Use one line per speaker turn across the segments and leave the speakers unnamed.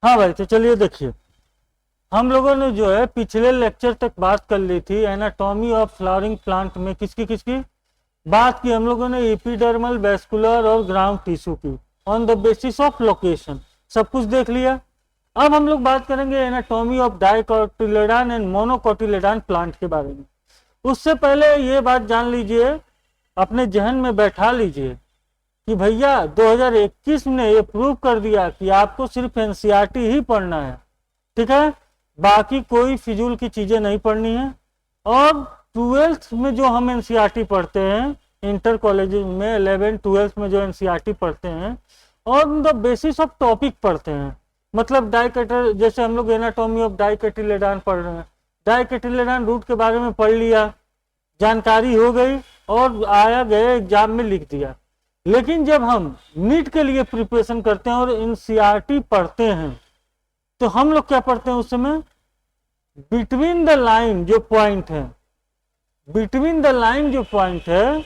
हाँ भाई, तो चलिए देखिए, हम लोगों ने जो है पिछले लेक्चर तक बात कर ली थी एनाटॉमी ऑफ फ्लावरिंग प्लांट में। किसकी किसकी बात की हम लोगों ने? एपिडर्मल, वेस्कुलर और ग्राउंड टिश्यू की, on the basis of location. सब कुछ देख लिया। अब हम लोग बात करेंगे एनाटॉमी ऑफ डाइकोटिलेडॉन एंड मोनोकोटिलेडॉन प्लांट के बारे में। उससे पहले ये बात जान लीजिए, अपने जहन में बैठा लीजिए कि भैया 2021 ने ये प्रूव कर दिया कि आपको सिर्फ एनसीईआरटी ही पढ़ना है, ठीक है, बाकी कोई फिजूल की चीजें नहीं पढ़नी है। और ट्वेल्थ में जो हम एनसीईआरटी पढ़ते हैं, इंटर कॉलेज में 11th-12th में जो एनसीईआरटी पढ़ते हैं, on the basis of topic पढ़ते हैं। मतलब डाइकेटल, जैसे हम लोग एनाटॉमी ऑफ डाइकेटिलेडॉन पढ़ रहे हैं, डाइकेटिलेडॉन रूट के बारे में पढ़ लिया, जानकारी हो गई और आया गए एग्जाम में लिख दिया। लेकिन जब हम नीट के लिए प्रिपरेशन करते हैं और एनसीईआरटी पढ़ते हैं, तो हम लोग क्या पढ़ते हैं उस समय? बिटवीन द लाइन जो पॉइंट है, बिटवीन द लाइन जो पॉइंट है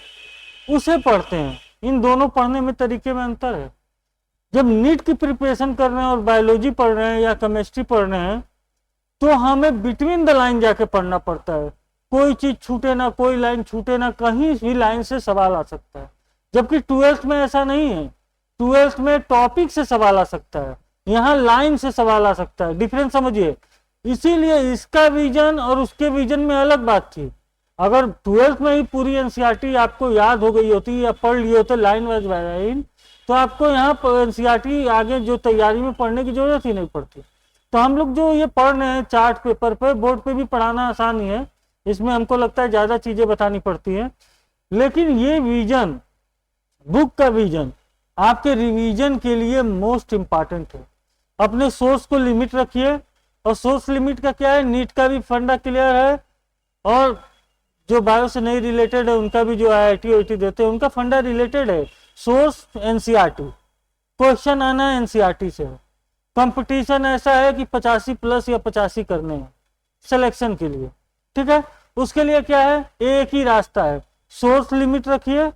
उसे पढ़ते हैं। इन दोनों पढ़ने में तरीके में अंतर है। जब नीट की प्रिपरेशन कर रहे हैं और बायोलॉजी पढ़ रहे हैं या केमिस्ट्री पढ़ रहे हैं, तो हमें बिटवीन द लाइन जाके पढ़ना पड़ता है। कोई चीज छूटे ना, कोई लाइन छूटे ना, कहीं भी लाइन से सवाल आ सकता है। जबकि ट्वेल्थ में ऐसा नहीं है। ट्वेल्थ में टॉपिक से सवाल आ सकता है, यहाँ लाइन से सवाल आ सकता है। डिफरेंस समझिए। इसीलिए इसका विजन और उसके विजन में अलग बात थी। अगर ट्वेल्थ में ही पूरी एनसीईआरटी आपको याद हो गई होती या पढ़ लिए होते लाइन वाइज लाइन, तो आपको यहाँ एनसीईआरटी आगे जो तैयारी में पढ़ने की जरूरत ही नहीं पड़ती। तो हम लोग जो ये पढ़ रहे हैं चार्ट पेपर पे, बोर्ड पे भी पढ़ाना आसान ही है, इसमें हमको लगता है ज्यादा चीजें बतानी पड़ती है। लेकिन ये विजन, बुक का विजन, आपके रिवीजन के लिए मोस्ट इंपॉर्टेंट है। अपने सोर्स को लिमिट रखिए। और सोर्स लिमिट का क्या है? नीट का भी फंडा क्लियर है, और जो बायो से नहीं रिलेटेड है उनका भी, जो आईआईटी ओईटी देते हैं उनका फंडा रिलेटेड है। सोर्स एनसीईआरटी, क्वेश्चन आना एनसीईआरटी से है। कंपटीशन ऐसा है कि 85+ या 85 करने हैं सिलेक्शन के लिए, ठीक है। उसके लिए क्या है? एक ही रास्ता है, सोर्स लिमिट रखिए,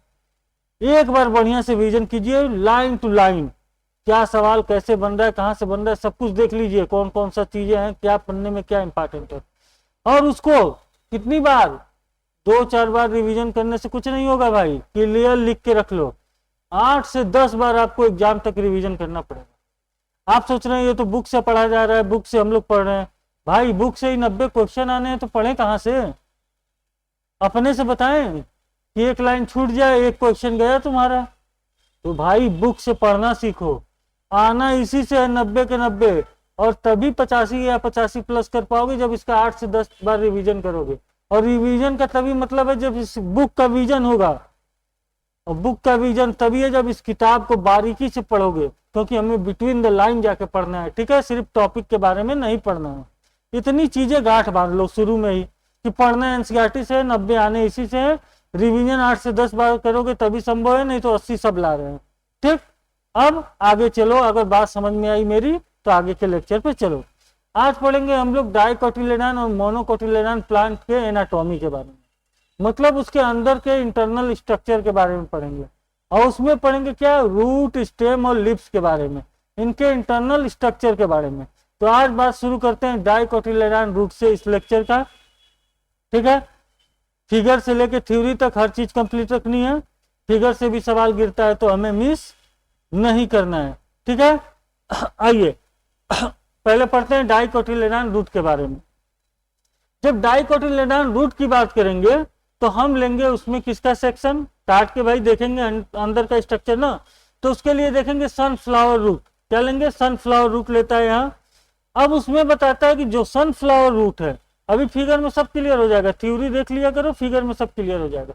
एक बार बढ़िया से विजन कीजिए लाइन टू लाइन, क्या सवाल कैसे बन रहा है, कहाँ से बन रहा है, सब कुछ देख लीजिए, कौन कौन सा चीजें हैं, क्या पढ़ने में क्या इंपॉर्टेंट है। और उसको कितनी बार? 2-4 बार रिवीजन करने से कुछ नहीं होगा भाई, क्लियर लिख के रख लो। 8 से 10 बार आपको एग्जाम तक रिवीजन करना पड़ेगा। आप सोच रहे हैं ये तो बुक से पढ़ा जा रहा है, बुक से हम लोग पढ़ रहे हैं। भाई बुक से ही 90 क्वेश्चन आने हैं, तो पढ़े कहाँ से? अपने से बताएं कि एक लाइन छूट जाए, एक क्वेश्चन गया तुम्हारा। तो भाई बुक से पढ़ना सीखो। आना इसी से है 90 के 90, और तभी 85 या 85+ कर पाओगे जब इसका 8 से 10 बार रिवीजन करोगे। और रिवीजन का तभी मतलब है जब इस बुक का विजन होगा, और बुक का विजन तभी है जब इस किताब को बारीकी से पढ़ोगे, क्योंकि हमें बिटवीन द लाइन जाके पढ़ना है, ठीक है। सिर्फ टॉपिक के बारे में नहीं पढ़ना है। इतनी चीजें गांठ बांध लो शुरू में ही कि पढ़ना एनसीईआरटी से, 90 आने इसी से है, रिवीजन 8 से 10 बार करोगे तभी संभव है, नहीं तो 80 सब ला रहे हैं, ठीक। अब आगे चलो, अगर बात समझ में आई मेरी तो आगे के लेक्चर पे चलो। आज पढ़ेंगे हम लोग डाइकोटिलेडॉन और मोनोकोटिलेडॉन प्लांट के एनाटॉमी के बारे में, मतलब उसके अंदर के इंटरनल स्ट्रक्चर के बारे में पढ़ेंगे। और उसमें पढ़ेंगे क्या? रूट, स्टेम और लिप्स के बारे में, इनके इंटरनल स्ट्रक्चर के बारे में। तो आज बात शुरू करते हैं डाइकोटिलेडॉन रूट से इस लेक्चर का, ठीक है। फिगर से लेके थ्योरी तक हर चीज कंप्लीट रखनी है। फिगर से भी सवाल गिरता है तो हमें मिस नहीं करना है, ठीक है। आइए पहले पढ़ते हैं डाइकोटिलेडॉन रूट के बारे में। जब डाइकोटिलेडॉन रूट की बात करेंगे तो हम लेंगे उसमें किसका सेक्शन? काट के भाई देखेंगे अंदर का स्ट्रक्चर ना, तो उसके लिए देखेंगे सनफ्लावर रूट। क्या लेंगे? सनफ्लावर रूट लेता है यहाँ। अब उसमें बताता है कि जो सनफ्लावर रूट है, अभी फिगर में सब क्लियर हो जाएगा, थ्योरी देख लिया करो, फिगर में सब क्लियर हो जाएगा।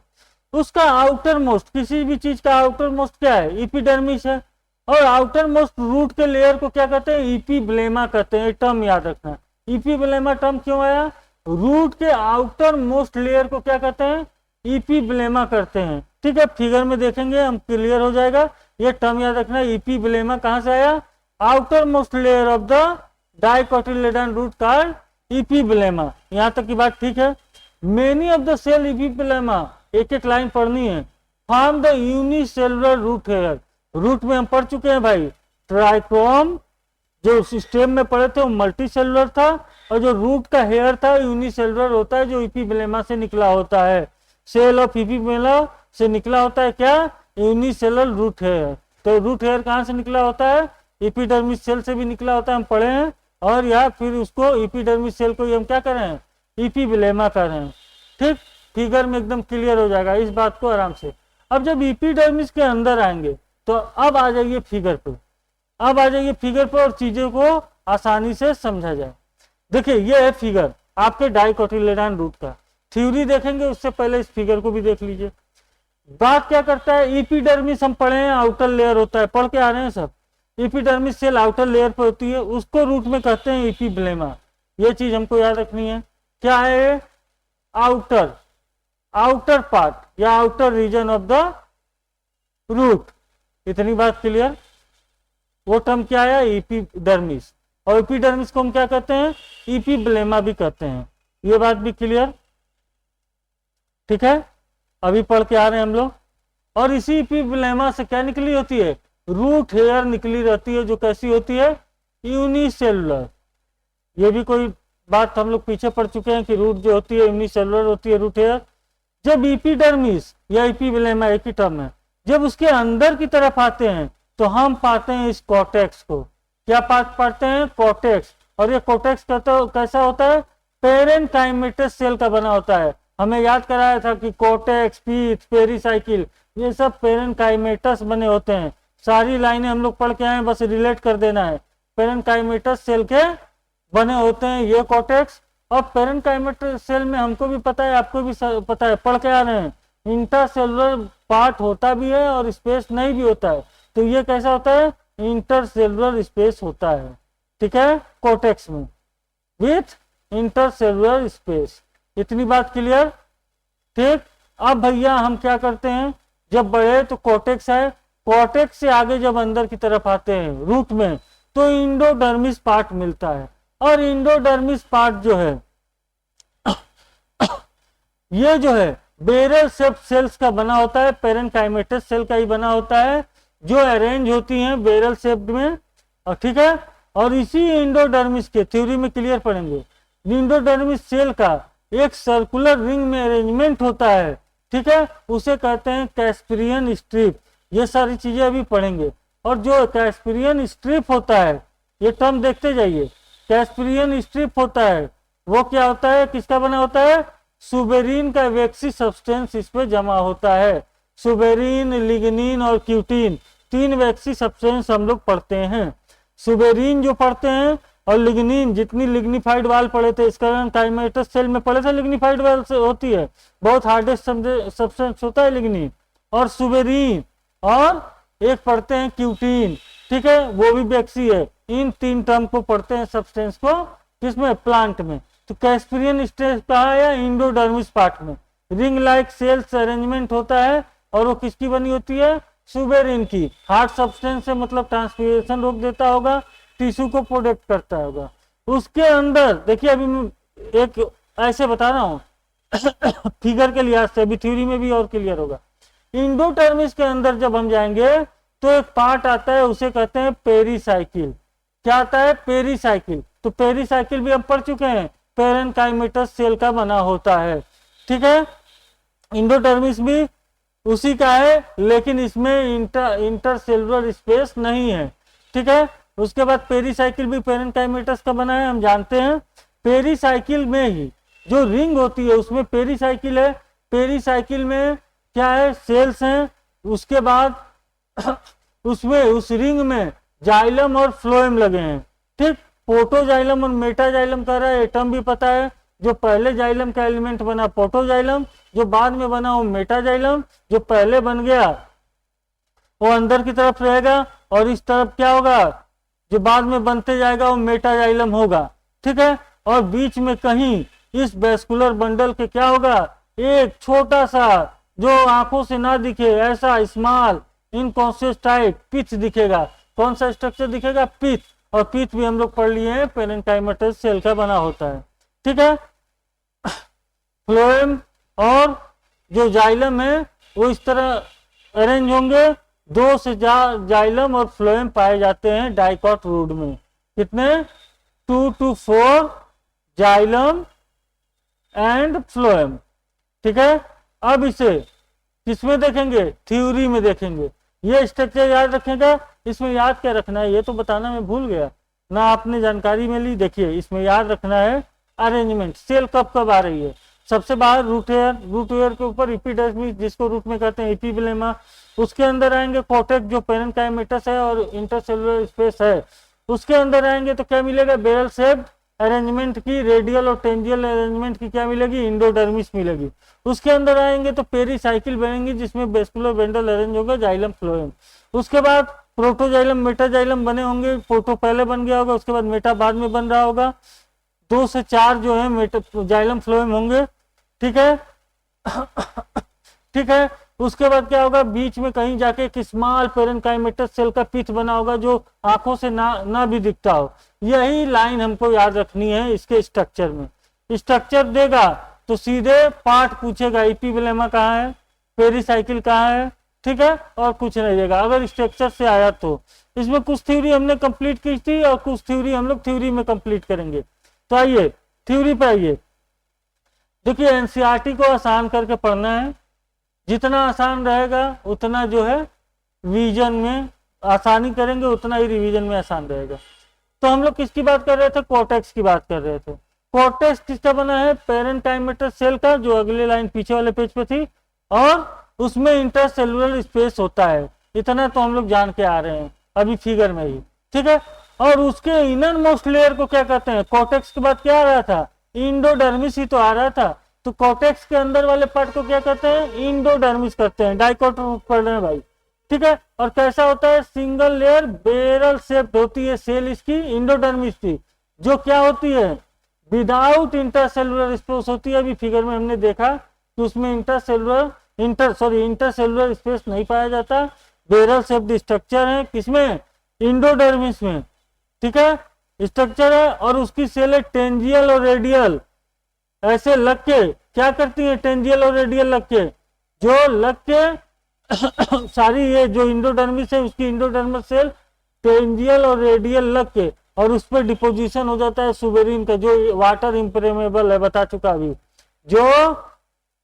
उसका आउटर मोस्ट, किसी भी चीज का आउटर मोस्ट क्या है? इपिडर्मिस है। और आउटर मोस्ट रूट के लेयर को क्या कहते हैं? इपीब्लेमा कहते हैं। टर्म याद रखना। इपीब्लेमा टर्म क्यों आया? रूट के आउटर मोस्ट लेयर को क्या कहते हैं? इपीब्लेमा करते हैं, ठीक है। फिगर में देखेंगे हम, क्लियर हो जाएगा। ये टर्म याद रखना। इपीब्लेमा कहां से आया? Outermost layer of the dicotyledon root called epiblema. यहां तक की बात ठीक है। Many of the cell epiblema, एक एक लाइन पढ़नी है, form the unicellular root hair. Root में हम पढ़ चुके हैं भाई, ट्राइकोम, जो स्टेम में पड़े थे वो मल्टी सेलुलर था, और जो रूट का हेयर था यूनिसेलुलर होता है, जो इपीब्लेमा से निकला होता है। सेल ऑफ इपीब्लेमा से निकला होता है क्या? Unicellular root hair. तो रूट हेयर कहाँ से निकला होता है? एपिडर्मिस सेल से भी निकला होता है, हम पढ़े हैं। और या फिर उसको एपिडर्मिस सेल को हम क्या कर रहे हैं? इपीब्लेमा कर रहे हैं। ठीक, फिगर में एकदम क्लियर हो जाएगा इस बात को आराम से। अब जब एपिडर्मिस के अंदर आएंगे तो अब आ जाइए फिगर पे, अब आ जाइए फिगर पे और चीजों को आसानी से समझा जाए। देखिए ये है फिगर आपके डाइकोटिलेडॉन रूट का। थ्योरी देखेंगे उससे पहले इस फिगर को भी देख लीजिए। बात क्या करता है? एपिडर्मिस हम पढ़े हैं आउटर लेयर होता है, पढ़ के आ रहे हैं सब। एपिडर्मिस सेल आउटर लेयर पर होती है, उसको रूट में कहते हैं एपिब्लेमा। ये चीज हमको याद रखनी है। क्या है? आउटर, आउटर पार्ट या outer region of the root. इतनी बात क्लियर? वो टर्म क्या है? एपिडर्मिस। और एपिडर्मिस को हम क्या कहते हैं? एपिब्लेमा भी कहते हैं। ये बात भी क्लियर? ठीक है, अभी पढ़ के आ रहे हैं हम लोग। और इसी एपिब्लेमा से क्या निकली होती है? रूट हेयर निकली रहती है, जो कैसी होती है? यूनिसेलुलर। ये भी कोई बात हम लोग पीछे पढ़ चुके हैं कि रूट जो होती है यूनिसेलुलर होती है, रूट हेयर। जब एपिडर्मिस या एपिब्लेमा एक ही टर्म है, जब उसके अंदर की तरफ आते हैं तो हम पाते हैं इस कॉर्टेक्स को। क्या पाते हैं? कॉर्टेक्स। और ये कॉर्टेक्स कैसा होता है? पेरेनकाइमेटस सेल का बना होता है। हमें याद कराया था कि कॉर्टेक्स, पीथ, पेरिसाइकिल, ये सब पेरेनकाइमेटस बने होते हैं। सारी लाइनें हम लोग पढ़ के आए, बस रिलेट कर देना है। पेरेनकाइमेटस सेल के बने होते हैं ये कॉर्टेक्स। और पेरेनकाइमेटस सेल में हमको भी पता है, आपको भी पता है, पढ़ के आ रहे हैं, इंटरसेलुलर पार्ट होता भी है और स्पेस नहीं भी होता है। तो ये कैसा होता है? इंटरसेलुलर स्पेस होता है। ठीक है, कॉर्टेक्स में विथ इंटरसेलुलर स्पेस। इतनी बात क्लियर? ठीक। अब भैया हम क्या करते हैं, जब बढ़े तो कॉर्टेक्स है, कॉर्टेक्स से आगे जब अंदर की तरफ आते हैं रूट में तो इंडोडर्मिस पार्ट मिलता है। और इंडोडर्मिस पार्ट जो है ये जो है बेरल शेप सेल्स का बना होता है, पेरेनकाइमेटस सेल का ही बना होता है, जो अरेंज होती हैं बेरल शेप में। और ठीक है, और इसी इंडोडर्मिस के थ्योरी में क्लियर पढ़ेंगे, इंडोडर्मिस सेल का एक सर्कुलर रिंग में अरेंजमेंट होता है। ठीक है, उसे कहते हैं कैस्परियन स्ट्रिप। ये सारी चीजें अभी पढ़ेंगे। और जो कैस्परियन स्ट्रिप होता है, ये टर्म देखते जाइए, कैस्परियन स्ट्रिप होता है वो क्या होता है? किसका बना होता है? सुबेरिन का वैक्सी सब्सटेंस इस पे जमा होता है। सुबेरिन, लिग्निन और क्यूटीन, तीन वैक्सी सब्सटेंस हम लोग पढ़ते हैं। सुबेरिन जो पढ़ते हैं और लिग्निन, जितनी लिग्निफाइड वाल पढ़े थे, इसका काइमेटस सेल में पढ़े थे, लिग्निफाइड वाल से होती है, बहुत हार्डेस्ट सब्सटेंस होता है लिग्निन और सुबेरिन। और एक पढ़ते हैं क्यूटीन, ठीक है, वो भी वैक्सी है। इन तीन टर्म को पढ़ते हैं सब्सटेंस को, किसमें? प्लांट में। तो कैस्परियन स्टेज कहा है इंडोडर्मिस पार्ट में रिंग लाइक सेल्स अरेंजमेंट होता है। और वो किसकी बनी होती है? सुबेरिन की। हार्ड सब्सटेंस से मतलब ट्रांसपीरेशन रोक देता होगा, टिश्यू को प्रोटेक्ट करता होगा। उसके अंदर देखिए, अभी मैं एक ऐसे बता रहा हूँ फिगर के लिहाज से, अभी थ्योरी में भी और क्लियर होगा। इंडोडर्मिस के अंदर जब हम जाएंगे तो एक पार्ट आता है, उसे कहते हैं पेरीसाइकिल। क्या आता है? पेरीसाइकिल। तो पेरीसाइकिल भी हम पढ़ चुके हैं, पेरेनकाइमेटस सेल का बना होता है। ठीक है, इंडोडर्मिस भी उसी का है, लेकिन इसमें इंटरसेलुलर स्पेस नहीं है। ठीक है, उसके बाद पेरीसाइकिल भी पेरेनकाइमेटस का बना है, हम जानते हैं। पेरीसाइकिल में ही जो रिंग होती है उसमें पेरीसाइकिल है। पेरीसाइकिल में क्या है? सेल्स हैं। उसके बाद उसमें उस रिंग में जाइलम और फ्लोएम लगे हैं। ठीक, प्रोटोजाइलम और मेटाजाइलम का रहा है, एटम भी पता है। जो पहले जाइलम का एलिमेंट बना प्रोटोजाइलम, जो बाद में बना वो मेटाजाइलम। जो पहले बन गया वो अंदर की तरफ रहेगा और इस तरफ क्या होगा? जो बाद में बनते जाएगा वो मेटाजाइलम होगा। ठीक है, और बीच में कहीं इस वेस्कुलर बंडल के क्या होगा? एक छोटा सा जो आंखों से ना दिखे ऐसा स्मॉल इनकॉन्शियस टाइप पिच दिखेगा। कौन सा स्ट्रक्चर दिखेगा? पिच। और पिच भी हम लोग पढ़ लिए हैं, पेरेनकाइमेटस सेल का बना होता है। ठीक है, फ्लोएम और जो जाइलम है वो इस तरह अरेंज होंगे। दो से जाइलम और फ्लोएम पाए जाते हैं डाइकॉट रूट में। कितने 2 to 4 जाइलम एंड फ्लोएम। ठीक है, अब इसे किसमें देखेंगे, थ्योरी में देखेंगे। ये स्ट्रक्चर याद रखेगा। इसमें याद क्या रखना है ये तो बताना मैं भूल गया ना, आपने जानकारी में ली। देखिए इसमें याद रखना है अरेंजमेंट, सेल कब कब आ रही है। सबसे बाहर रूट हेयर, रूट हेयर के ऊपर एपिडर्मिस जिसको रूट में कहते हैं एपिब्लेमा, उसके अंदर आएंगे कॉर्टेक्स जो पेरेन्काइमेटस है और इंटरसेलुलर स्पेस है। उसके अंदर आएंगे तो क्या मिलेगा, बैरल शेप्ड अरेंजमेंट की, रेडियल और टेंजियल अरेंजमेंट की क्या मिलेगी, इंडोडर्मिस मिलेगी। उसके अंदर आएंगे तो पेरीसाइकिल बनेंगी जिसमें वेस्कुलर बेंडल अरेंज होगा, जाइलम फ्लोएम। उसके बाद प्रोटोजाइलम मेटाजाइलम बने होंगे, प्रोटो पहले बन गया होगा, उसके बाद मेटा बाद में बन रहा होगा। 2 से 4 जो है जाइलम फ्लोएम होंगे। ठीक है ठीक है, उसके बाद क्या होगा, बीच में कहीं जाके एक स्मॉल पेरेन्काइमेटस सेल का पिच बना होगा जो आंखों से ना भी दिखता हो। यही लाइन हमको याद रखनी है इसके स्ट्रक्चर में। स्ट्रक्चर देगा तो सीधे पार्ट पूछेगा, एपिब्लेमा कहाँ है, पेरीसाइकिल कहाँ है, ठीक है, और कुछ नहीं देगा अगर स्ट्रक्चर से आया तो। इसमें कुछ थ्योरी हमने कंप्लीट की थी और कुछ थ्योरी हम लोग थ्योरी में कंप्लीट करेंगे। तो आइए थ्योरी पे आइए। देखिए एनसीईआरटी को आसान करके पढ़ना है, जितना आसान रहेगा उतना जो है रिवीजन में आसानी करेंगे, उतना ही रिवीजन में आसान रहेगा। तो हम लोग किसकी बात कर रहे थे, कॉर्टेक्स की बात कर रहे थे। कॉर्टेक्स किसका बना है, पेरेन्काइमेटस सेल का, जो अगले लाइन पीछे वाले पेज पे थी, और उसमें इंटरसेलुलर स्पेस होता है। इतना तो हम लोग जान के आ रहे हैं अभी फिगर में ही, ठीक है। और उसके इनर मोस्ट लेयर को क्या कहते हैं, कॉर्टेक्स के बाद क्या आ रहा था, इंडोडर्मिस ही तो आ रहा था। तो कॉर्टेक्स के अंदर वाले पार्ट को क्या कहते हैं, इंडोडर्मिस कहते हैं। डाइकोटोमी पढ़ रहे हैं भाई, ठीक है। और कैसा होता है, सिंगल लेयर बेरल शेप्ड होती है सेल इसकी, इंडोडर्मिस की, जो क्या होती है, विदाउट इंटरसेलुलर स्पेस होती है। अभी फिगर में हमने देखा कि उसमें इंटरसेलुलर स्पेस नहीं पाया जाता, बेरल शेप्ड स्ट्रक्चर है किसमें, इंडोडर्मिस में, ठीक है, स्ट्रक्चर है। और उसकी सेल है टेंजियल और रेडियल, ऐसे लग के क्या करती है, टेंजियल और रेडियल लग के, जो लग के सारी ये जो इंडोडर्मिस है उसकी इंडोडर्मल सेल टेंजियल और रेडियल लग के, और उस पर डिपोजिशन हो जाता है सुबेरिन का, जो वाटर इम्परेमेबल है, बता चुका अभी, जो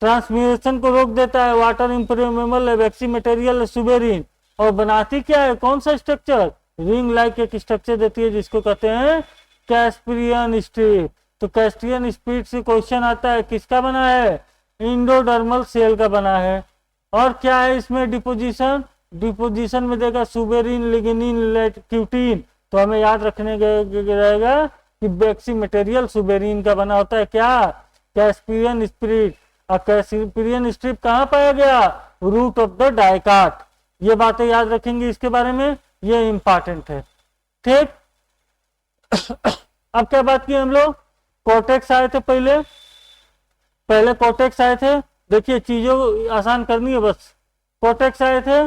ट्रांसमिशन को रोक देता है, वाटर इम्परेमेबल है, वैक्सी मटेरियल है सुबेरिन। और बनाती क्या है, कौन सा स्ट्रक्चर, रिंग लाइक एक स्ट्रक्चर देती है जिसको कहते हैं कैस्पिरियन स्ट्रिप। तो कैस्पिरियन स्ट्रिप से क्वेश्चन आता है किसका बना है, इंडोडर्मल सेल का बना है। और क्या है इसमें डिपोजिशन, डिपोजिशन में देगा सुबेरिन, लिग्निन, क्यूटीन। तो हमें याद रखने रहेगा कि वैक्सी मटेरियल सुबेरिन का बना होता है, क्या, कैस्पिरियन स्ट्रिप। और कैस्पिरियन स्ट्रिप कहाँ पाया गया, रूट ऑफ द डाइकाट। ये बातें याद रखेंगे इसके बारे में, ये इंपॉर्टेंट है, ठीक। अब क्या बात की हम लोग, कॉर्टेक्स आए थे पहले कॉर्टेक्स आए थे। देखिए चीजों को आसान करनी है बस। कॉर्टेक्स आए थे,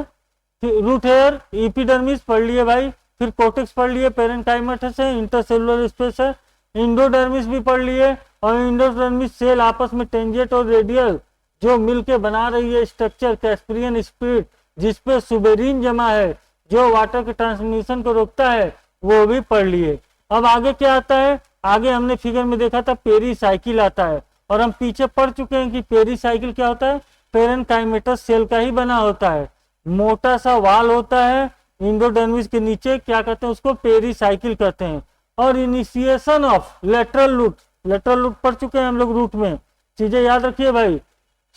रूट हेयर, एपिडर्मिस पढ़ लिए भाई, फिर कॉर्टेक्स पढ़ लिए, पेरेन्काइमेटस है, इंटरसेलुलर स्पेस है, इंडोडर्मिस भी पढ़ लिए। और इंडोडर्मिस सेल आपस में टेंजेंट और रेडियल जो मिलके बना रही है स्ट्रक्चर कैस्पिरियन स्ट्रिप, जिसपे सुबेरिन जमा है, जो वाटर के ट्रांसमिशन को रोकता है, वो भी पढ़ लिए। अब आगे क्या आता है, आगे हमने फिगर में देखा था पेरीसाइकिल आता है, और हम पीछे पढ़ चुके हैं कि पेरीसाइकिल क्या होता है, पेरेन्काइमेटस सेल का ही बना होता है, मोटा सा वाल होता है इंडोडर्मिस के नीचे, क्या कहते हैं उसको, पेरीसाइकिल कहते हैं। और initiation of lateral root, lateral root पढ़ चुके हैं हम लोग, रूट में चीजें याद रखिए भाई,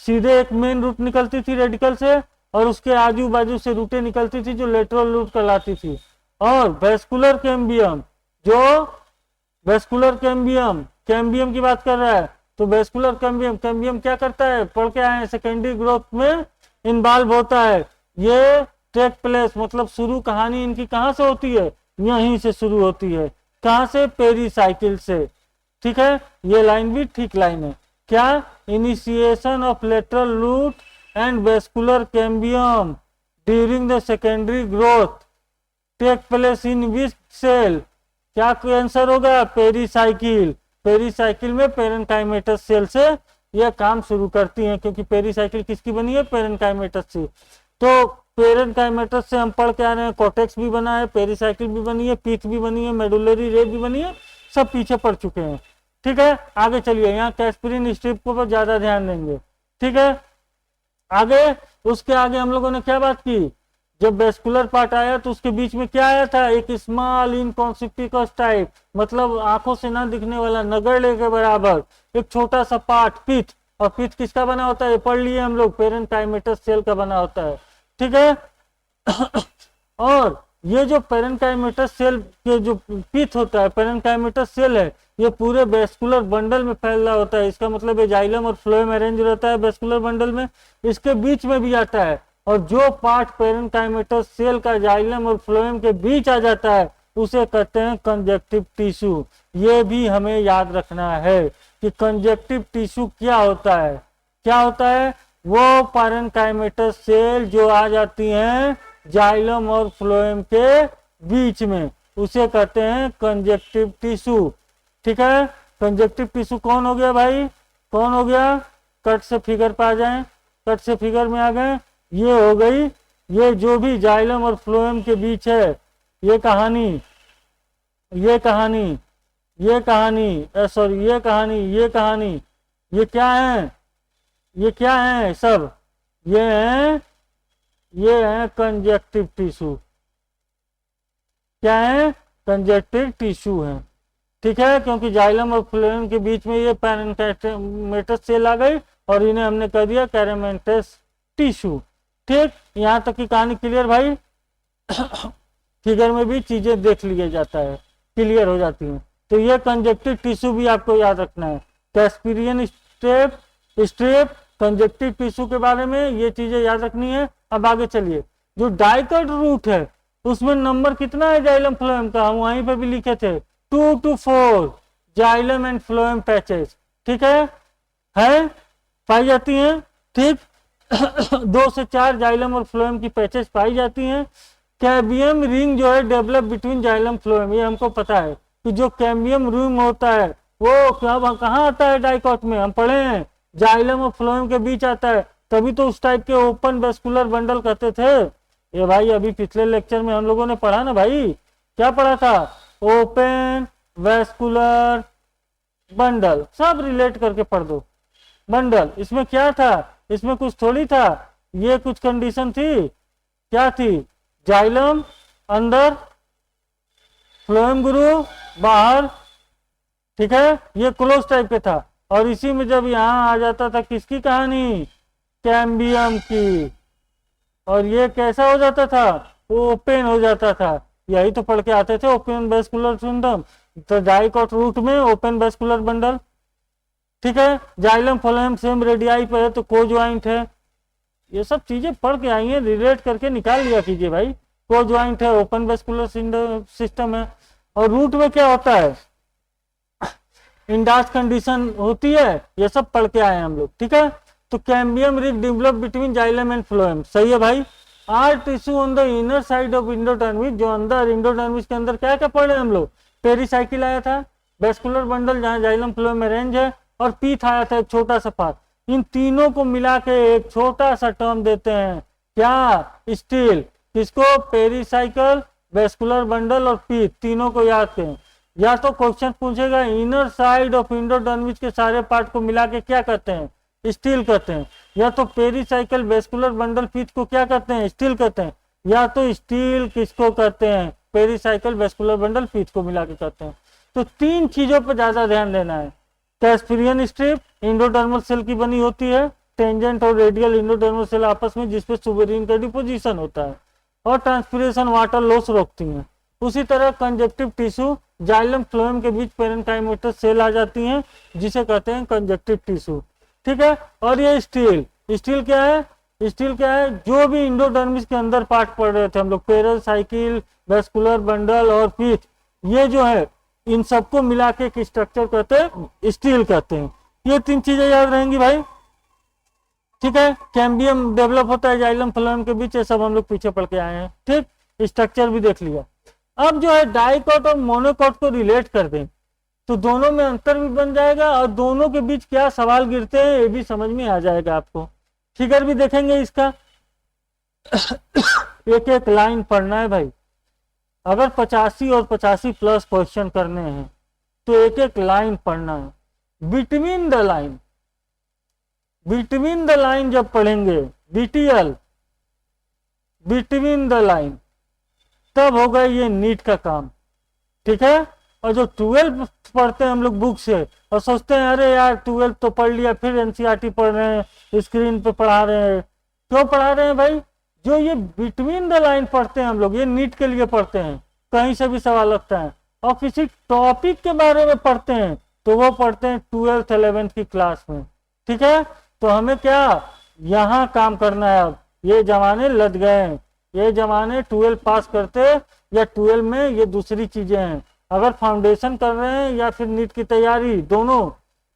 सीधे एक मेन रूट निकलती थी रेडिकल से, और उसके आजू बाजू से रूटें निकलती थी जो लेटरल रूट कहलाती थी। और वेस्कुलर कैम्बियम, जो वेस्कुलर कैम्बियम की बात कर रहा है, तो वेस्कुलर कैम्बियम क्या करता है, पढ़ के आए, सेकेंडरी ग्रोथ में इन्वॉल्व होता है। ये टेक प्लेस, मतलब शुरू कहानी इनकी कहाँ से होती है, यहीं से शुरू होती है, कहाँ से, पेरीसाइकिल से, ठीक है। ये लाइन भी ठीक लाइन है, क्या, initiation of lateral root and vascular cambium during the secondary growth take place in which cell, क्या आंसर होगा, पेरीसाइकिल। पेरीसाइकिल में पेरेन्काइमेटस सेल से यह काम शुरू करती हैं, क्योंकि पेरीसाइकिल किसकी बनी है, पेरेन्काइमेटस से। तो पेरेनकाइमेटस से हम पढ़ के आ रहे हैं, कॉर्टेक्स भी बना है, पेरिसाइकिल भी बनी है, पीथ भी बनी है, मेडुलरी रे भी बनी है, सब पीछे पढ़ चुके हैं। ठीक है, आगे चलिए, यहाँ कैस्परिन स्ट्रिप को पर ज्यादा ध्यान देंगे। ठीक है, आगे उसके आगे हम लोगों ने क्या बात की, जब वेस्कुलर पार्ट आया तो उसके बीच में क्या आया था, एक स्मॉल इनकॉन्सिपिकस टाइप, मतलब आंखों से ना दिखने वाला, नगरले के बराबर एक छोटा सा पार्ट, पीथ। और पीथ किसका बना होता है, पढ़ लिए हम लोग, पेरेनकाइमेटस सेल का बना होता है। ठीक है और ये जो पेरेनकाइमेटस सेल के जो पीथ होता है, पेरेनकाइमेटस सेल है, ये पूरे वेस्कुलर बंडल में फैल रहा होता है। इसका मतलब ये जाइलम और फ्लोएम अरेंज रहता है वेस्कुलर बंडल में, इसके बीच में भी आता है। और जो पार्ट पेरेनकाइमेटस सेल का जाइलम और फ्लोएम के बीच आ जाता है उसे कहते हैं कंजक्टिव टिश्यू। ये भी हमें याद रखना है कि कंजक्टिव टिश्यू क्या होता है। क्या होता है, वो पेरेनकाइमेटस सेल जो आ जाती हैं जाइलम और फ्लोएम के बीच में, उसे कहते हैं कंजक्टिव टिश्यू। ठीक है, कंजक्टिव टिश्यू कौन हो गया भाई, कौन हो गया, कट से फिगर पे आ जाए, कट से फिगर में आ गए, ये हो गई, ये जो भी जाइलम और फ्लोएम के बीच है, ये कहानी, ये कहानी, ये कहानी, सॉरी ये कहानी, ये कहानी, ये क्या है, ये क्या है सब, ये है कंजक्टिव टिश्यू। क्या है, कंजक्टिव टिश्यू है। ठीक है, क्योंकि जाइलम और फ्लोएम के बीच में ये पेरेनकाइमेटस सेल आ गई और इन्हें हमने कह दिया कैरामेंटस टिश्यू। ठीक, यहाँ तक की कहानी क्लियर भाई फिगर में भी चीजें देख लिया जाता है, क्लियर हो जाती हैं। तो ये कंजक्टिव टिश्यू भी आपको याद रखना है, कैस्परियन स्ट्रिप कंजक्टिव टिश्यू के बारे में ये चीजें याद रखनी है। अब आगे चलिए, जो डाइकट रूट है उसमें नंबर कितना है जाइलम फ्लोएम का, हम वहीं पे भी लिखे थे 2 to 4 xylem and phloem patches. ठीक है पाई जाती हैं। ठीक 2 से 4 जाइलम और फ्लोएम की पैचेस पाई जाती हैं। कैम्बियम रिंग जो है डेवलप बिटवीन जाइलम फ्लोएम, ये हमको पता है कि जो कैम्बियम रिंग होता है वो कहाँ आता है, डाइकॉट में, हम पढ़े हैं जाइलम और फ्लोएम के बीच आता है, तभी तो उस टाइप के ओपन वेस्कुलर बंडल कहते थे। ये भाई अभी पिछले लेक्चर में हम लोगों ने पढ़ा ना भाई, क्या पढ़ा था, ओपन वेस्कुलर बंडल, सब रिलेट करके पढ़ दो। बंडल इसमें क्या था, इसमें कुछ थोड़ी था, ये कुछ कंडीशन थी, क्या थी, जाइलम अंदर, फ्लोएम गुरु बाहर। ठीक है, ये क्लोज टाइप के था। और इसी में जब यहाँ आ जाता था किसकी कहानी, कैम्बियम की, और ये कैसा हो जाता था, ओपन हो जाता था। यही तो पढ़ के आते थे, ओपन वेस्कुलर सिंड्रोम, तो डाइकॉट रूट में ओपन वेस्कुलर बंडल। ठीक है, जाइलम फ्लोएम सेम रेडियाई पर है तो कोज्वाइंट है। ये सब चीजें पढ़ के आई हैं, रिलेट करके निकाल लिया कीजिए भाई, कोज्वाइंट है, ओपन वेस्कुलर सिस्टम है। और रूट में क्या होता है, इंडास कंडीशन होती है, ये सब पढ़ के आए हम लोग। ठीक है, तो cambium ring develop between xylem and phloem, सही है भाई। Are tissue on the inner side of endodermis, जो अंदर इंडोडर्मिस के अंदर क्या क्या पढ़े हम लोग, पेरिसाइकिल आया था, वेस्कुलर बंडल जहाँ जाइलम फ्लोएम में रेंज है, और पीथ आया था एक छोटा सा पार्ट। इन तीनों को मिला के एक छोटा सा टर्म देते हैं, क्या, स्टील। किसको, पेरिसाइकल, वेस्कुलर बंडल और पीथ, तीनों को याद करें। या तो क्वेश्चन पूछेगा इनर साइड ऑफ इंडोडर्मिस के सारे पार्ट को मिला के क्या कहते हैं, स्टील कहते हैं। या तो पेरिसाइकल, वेस्कुलर बंडल, पीथ को क्या कहते हैं, स्टील कहते हैं। या तो स्टील किसको कहते हैं, पेरिसाइकल, वेस्कुलर बंडल, पीथ को मिला के कहते हैं। तो 3 चीजों पर ज्यादा ध्यान देना है। कैस्परियन स्ट्रिप इंडोडर्मल सेल की बनी होती है, टेंजेंट और रेडियल इंडोडर्मल सेल आपस में, जिसपे सुबेरिन का डिपोजिशन होता है और ट्रांसपिरेशन वाटर लॉस रोकती है। उसी तरह कंजक्टिव टिश्यू, जाइलम फ्लोएम के बीच पेरेनकाइमेटस सेल आ जाती हैं, जिसे कहते हैं कंजक्टिव टिश्यू। ठीक है, और ये स्टील, स्टील क्या है, स्टील क्या है, जो भी इंडोडर्मिस के अंदर पार्ट पढ़ रहे थे हम लोग, पेरिसाइकिल, वेस्कुलर बंडल और पीथ, ये जो है इन सबको मिला के एक स्ट्रक्चर कहते हैं, स्टील कहते हैं। ये 3 चीजें याद रहेंगी भाई। ठीक है, कैम्बियम डेवलप होता है जाइलम फ्लोएम के बीच, ये सब हम लोग पीछे पढ़ के आए हैं। ठीक, स्ट्रक्चर भी देख लिया। अब जो है डाइकॉट और मोनोकॉट को रिलेट कर दें तो दोनों में अंतर भी बन जाएगा और दोनों के बीच क्या सवाल गिरते हैं ये भी समझ में आ जाएगा आपको। फिगर भी देखेंगे इसका एक एक लाइन पढ़ना है भाई। अगर 85 और 85 प्लस क्वेश्चन करने हैं तो एक एक लाइन पढ़ना है। Between the line, between the line जब पढ़ेंगे, बीटीएल, बिटवीन द लाइन, तब होगा ये नीट का काम, ठीक है। और जो 12 पढ़ते हैं हम लोग बुक से और सोचते हैं अरे यार 12 तो पढ़ लिया, फिर एनसीईआरटी पढ़ रहे हैं, स्क्रीन पे पढ़ा रहे हैं, क्यों पढ़ा रहे हैं भाई? जो ये बिटवीन द लाइन पढ़ते हैं हम लोग, ये नीट के लिए पढ़ते हैं, कहीं से भी सवाल लगता है और किसी टॉपिक के बारे में पढ़ते हैं तो वो पढ़ते हैं 12th 11th की क्लास में, ठीक है। तो हमें क्या यहाँ काम करना है। अब ये जमाने लद गए हैं, ये जमाने 12 पास करते या 12 में ये दूसरी चीजें हैं। अगर फाउंडेशन कर रहे हैं या फिर नीट की तैयारी दोनों,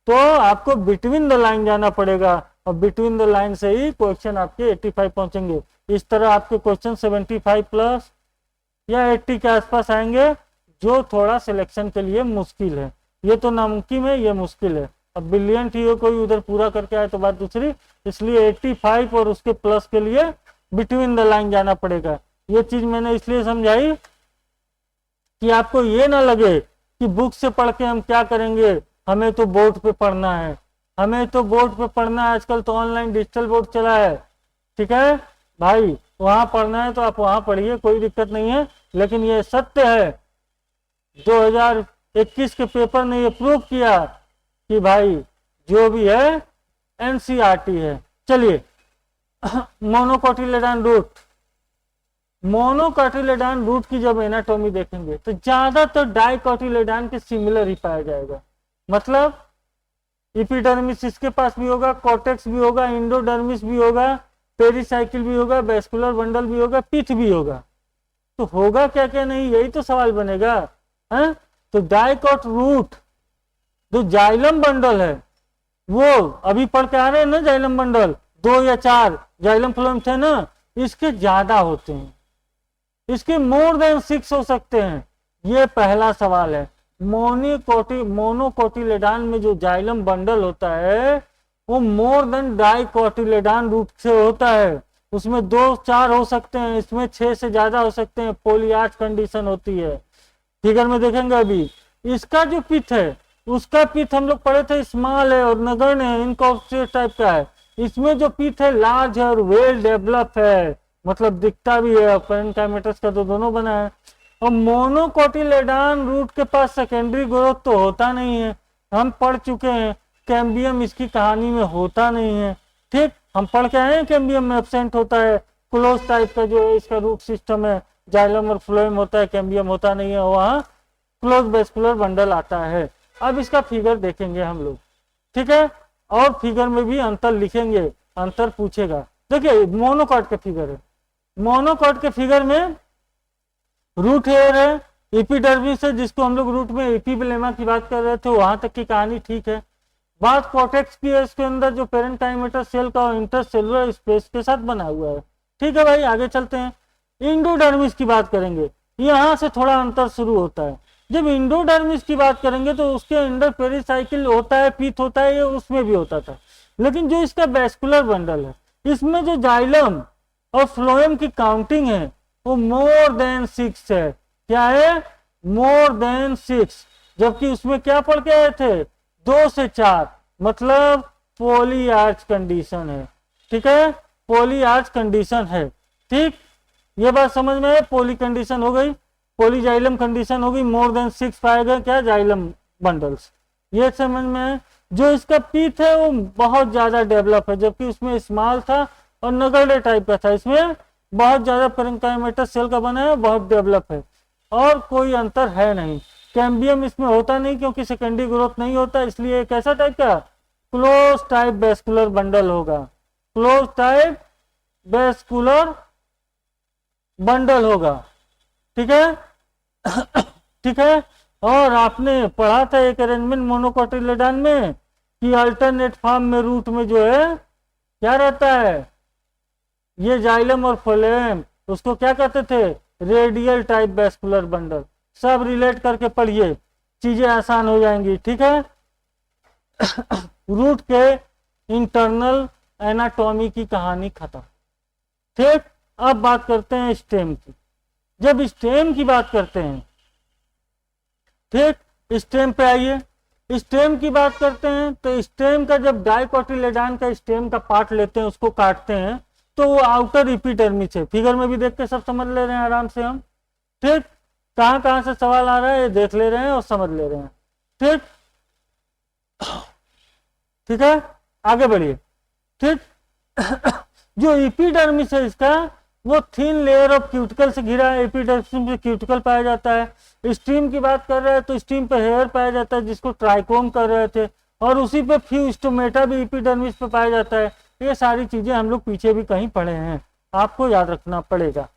तो आपको बिटवीन द लाइन जाना पड़ेगा और बिटवीन द लाइन से ही क्वेश्चन आपके 85 पहुंचेंगे। इस तरह आपके क्वेश्चन 75 प्लस या 80 के आसपास आएंगे, जो थोड़ा सिलेक्शन के लिए मुश्किल है। ये तो नामुमकिन है, ये मुश्किल है। अब ब्रिलियंट ही हो कोई उधर पूरा करके आए तो बात दूसरी, इसलिए 85 और उसके प्लस के लिए बिटवीन द लाइन जाना पड़ेगा। ये चीज मैंने इसलिए समझाई कि आपको ये ना लगे कि बुक से पढ़ के हम क्या करेंगे, हमें तो बोर्ड पे पढ़ना है, हमें तो बोर्ड पे पढ़ना है। आजकल तो ऑनलाइन डिजिटल बोर्ड चला है, ठीक है भाई, वहां पढ़ना है तो आप वहां पढ़िए, कोई दिक्कत नहीं है। लेकिन ये सत्य है, 2021 के पेपर ने ये प्रूव किया कि भाई जो भी है एनसीईआरटी है। चलिए मोनोकोटिलेडॉन रूट, मोनोकोटिलेडॉन रूट की जब एनाटॉमी देखेंगे तो ज्यादातर डाइकोटिलेडॉन के सिमिलर ही पाया जाएगा। मतलब इपिडर्मिस इसके पास भी होगा, कॉर्टेक्स भी होगा, इंडोडर्मिस भी होगा, पेरिसाइकिल भी होगा, वेस्कुलर बंडल भी होगा, पिथ भी होगा। तो होगा क्या क्या नहीं, यही तो सवाल बनेगा, है? तो डाइकोट रूट जो जाइलम बंडल है, वो अभी पढ़ के आ रहे हैं ना, जाइलम बंडल 2 या 4 जाइलम फ्लोएम थे ना, इसके ज्यादा होते हैं, इसके मोर देन 6 हो सकते हैं। ये पहला सवाल है। मोनोकोटिलेडॉन में जो जाइलम बंडल होता है वो मोर देन डाइकोटिलेडॉन रूट से होता है। उसमें 2-4 हो सकते हैं, इसमें 6 से ज्यादा हो सकते हैं। पोलियार्च कंडीशन होती है, फिगर में देखेंगे अभी। इसका जो पिथ है, उसका पिथ हम लोग पढ़े थे स्मॉल है और नगण्य है, इनकॉर्पोरेट टाइप का है। इसमें जो पिथ है लार्ज है और वेल डेवलप है, मतलब दिखता भी है, पेरेन्काइमेटस का तो दोनों बना है। और मोनोकोटिलेडॉन रूट के पास सेकेंडरी ग्रोथ तो होता नहीं है, हम पढ़ चुके हैं। कैम्बियम इसकी कहानी में होता नहीं है, ठीक, हम पढ़ के आए हैं कैम्बियम में एब्सेंट होता है। क्लोज टाइप का जो है इसका रूट सिस्टम है, जाइलम और फ्लोएम होता है, कैम्बियम होता नहीं है, वहाँ क्लोज वेस्कुलर बंडल आता है। अब इसका फिगर देखेंगे हम लोग, ठीक है, और फिगर में भी अंतर लिखेंगे, अंतर पूछेगा। देखिए मोनोकॉट का फिगर है, मोनोकॉट के फिगर में रूट हेयर है, एपिडर्मिस है, जिसको हम लोग रूट में एपिब्लेमा की बात कर रहे थे, वहां तक की कहानी ठीक है। बात कॉर्टेक्स की है, इसके अंदर जो पेरेन्काइमेटस सेल का इंटरसेलुलर स्पेस के साथ बना हुआ है, ठीक है भाई। आगे चलते हैं, इंडोडर्मिस की बात करेंगे, यहाँ से थोड़ा अंतर शुरू होता है। जब इंडोडर्मिस की बात करेंगे तो उसके अंदर पेरिसाइकिल होता है, पीथ होता है, ये उसमें भी होता था। लेकिन जो इसका वेस्कुलर बंडल है, इसमें जो जाइलम और फ्लोएम की काउंटिंग है वो मोर देन 6 है। क्या है? More than 6। जबकि उसमें क्या पढ़ के आए थे? 2 से 4, मतलब पॉलीआर्च कंडीशन है, ठीक है, पॉलीआर्च कंडीशन है, ठीक। ये बात समझ में है, पॉली कंडीशन हो गई, पॉलीजाइलम कंडीशन हो गई, मोर देन 6 पाएगा क्या? Xylem bundles. ये समझ में है। जो इसका पीथ है वो बहुत ज्यादा डेवलप है, जबकि उसमें स्मॉल था और नगण्य टाइप का था, इसमें बहुत ज्यादा पेरेन्काइमेटस सेल का बना है, बहुत डेवलप है, और कोई अंतर है नहीं। कैम्बियम इसमें होता नहीं क्योंकि सेकेंडरी ग्रोथ नहीं होता, इसलिए कैसा टाइप का? क्लोज टाइप वेस्कुलर बंडल होगा, क्लोज टाइप वेस्कुलर बंडल होगा, ठीक है ठीक है। और आपने पढ़ा था एक अरेंजमेंट मोनोकोटिलेडॉन में कि अल्टरनेट फॉर्म में रूट में जो है क्या रहता है? ये जाइलम और फ्लोएम, उसको क्या कहते थे? Radial type vascular bundle. सब रिलेट करके पढ़िए, चीजें आसान हो जाएंगी, ठीक है रूट के इंटरनल एनाटॉमी की कहानी खत्म, ठीक। अब बात करते हैं स्टेम की। जब स्टेम की बात करते हैं, ठीक, स्टेम पे आइए। स्टेम की बात करते हैं तो स्टेम का जब डाइकोटिलेडॉन का स्टेम का पार्ट लेते हैं, उसको काटते हैं, तो वो आउटर एपिडर्मिस है। फिगर में भी देख के सब समझ ले रहे हैं आराम से हम, ठीक। कहाँ कहाँ से सवाल आ रहा है ये देख ले रहे हैं और समझ ले रहे हैं, ठीक। ठीक है, आगे बढ़िए, ठीक। जो एपिडर्मिस है इसका, वो थिन लेयर ऑफ क्यूटिकल से घिरा है। एपिडर्मिस में क्यूटिकल पाया जाता है। स्टीम की बात कर रहे हैं तो स्टीम पे हेयर पाया जाता है, जिसको ट्राइकोम कर रहे थे, और उसी पे फ्यू स्टोमेटा भी एपिडर्मिस पे पाया जाता है। ये सारी चीजें हम लोग पीछे भी कहीं पढ़े हैं, आपको याद रखना पड़ेगा।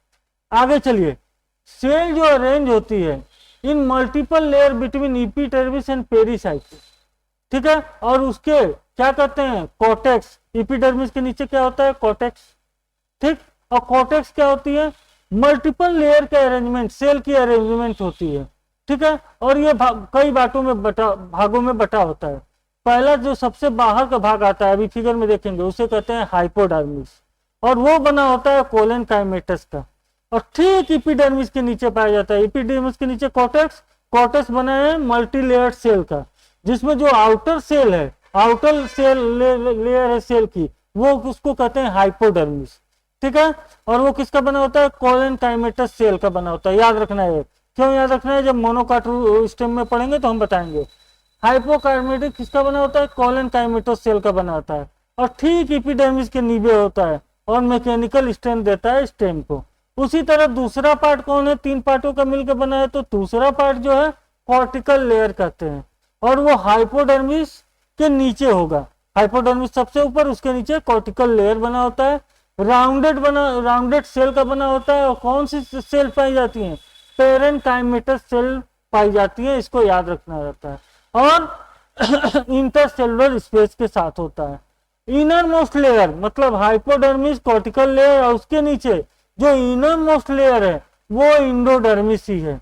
आगे चलिए, सेल जो अरेंज होती है इन multiple layer between epidermis and pericycle, ठीक है, और उसके क्या कहते हैं, कॉर्टेक्स। एपिडर्मिस के नीचे क्या होता है, कॉर्टेक्स, ठीक। और कॉर्टेक्स क्या होती है, मल्टीपल लेयर के अरेंजमेंट, सेल की अरेंजमेंट होती है, ठीक है। और ये कई भागों में बटा होता है। पहला जो सबसे बाहर का भाग आता है, अभी फिगर में देखेंगे, उसे कहते हैं हाइपोडर्मिस, और वो बना होता है कोलन काइमेटस का। और ठीक एपिडर्मिस के नीचे पाया जाता है, एपिडर्मिस के नीचे कॉर्टेक्स। कॉर्टेक्स बना है मल्टी लेयर्ड सेल का, जिसमें जो आउटर सेल है, आउटर सेल लेयर है सेल की, वो उसको कहते हैं हाइपोडर्मिस, ठीक है। और वो किसका बना होता है, कोलन काइमेटस सेल का बना होता है। याद रखना है, क्यों याद रखना है, जब मोनोकाइट स्टेम में पढ़ेंगे तो हम बताएंगे। हाइपोकार्मेटिक किसका बना होता है, कोलन काइमेटस सेल का बना होता है, और ठीक एपिडर्मिस के नीचे होता है, और मैकेनिकल स्ट्रेंथ देता है स्टेम को। उसी तरह दूसरा पार्ट कौन है, तीन पार्टों का मिलकर बना है, तो दूसरा पार्ट जो है कॉर्टिकल लेयर कहते हैं, और वो हाइपोडर्मिस के नीचे होगा। हाइपोडर्मिस सबसे ऊपर, उसके नीचे कॉर्टिकल लेयर बना होता है। राउंडेड सेल का बना होता है। और कौन सी सेल पाई जाती हैं, पेरेन्काइमेटस सेल पाई जाती है, इसको याद रखना रहता है। और इंटरसेलुलर स्पेस के साथ होता है। इनर मोस्ट लेयर मतलब हाइपोडर्मिस, कॉर्टिकल लेयर, और उसके नीचे जो इनर मोस्ट लेयर है वो इंडोडर्मिस ही है।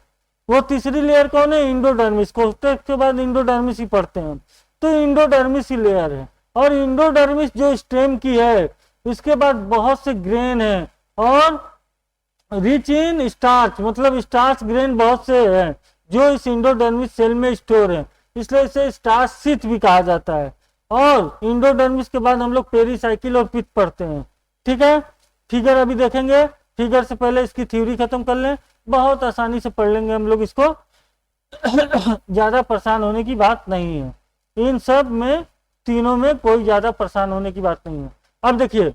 वो तीसरी लेयर कौन है, इंडोडर्मिस। कोस्टेक्स के बाद इंडोडर्मिस ही पढ़ते हैं, तो इंडोडर्मिस ही लेयर है। और इंडोडर्मिस जो स्टेम की है, इसके बाद बहुत से ग्रेन है, और रिच इन स्टार्च मतलब स्टार्च ग्रेन बहुत से हैं जो इस इंडोडर्मिस सेल में स्टोर है, इसलिए इसे स्टार्च शीथ भी कहा जाता है। और इंडोडर्मिस के बाद हम लोग पेरिसाइकिल और पिथ पढ़ते हैं, ठीक है। फिगर अभी देखेंगे, फिगर से पहले इसकी थ्योरी खत्म कर लें, बहुत आसानी से पढ़ लेंगे हम लोग इसको। ज्यादा परेशान होने की बात नहीं है, इन सब में तीनों में कोई ज्यादा परेशान होने की बात नहीं है। अब देखिए,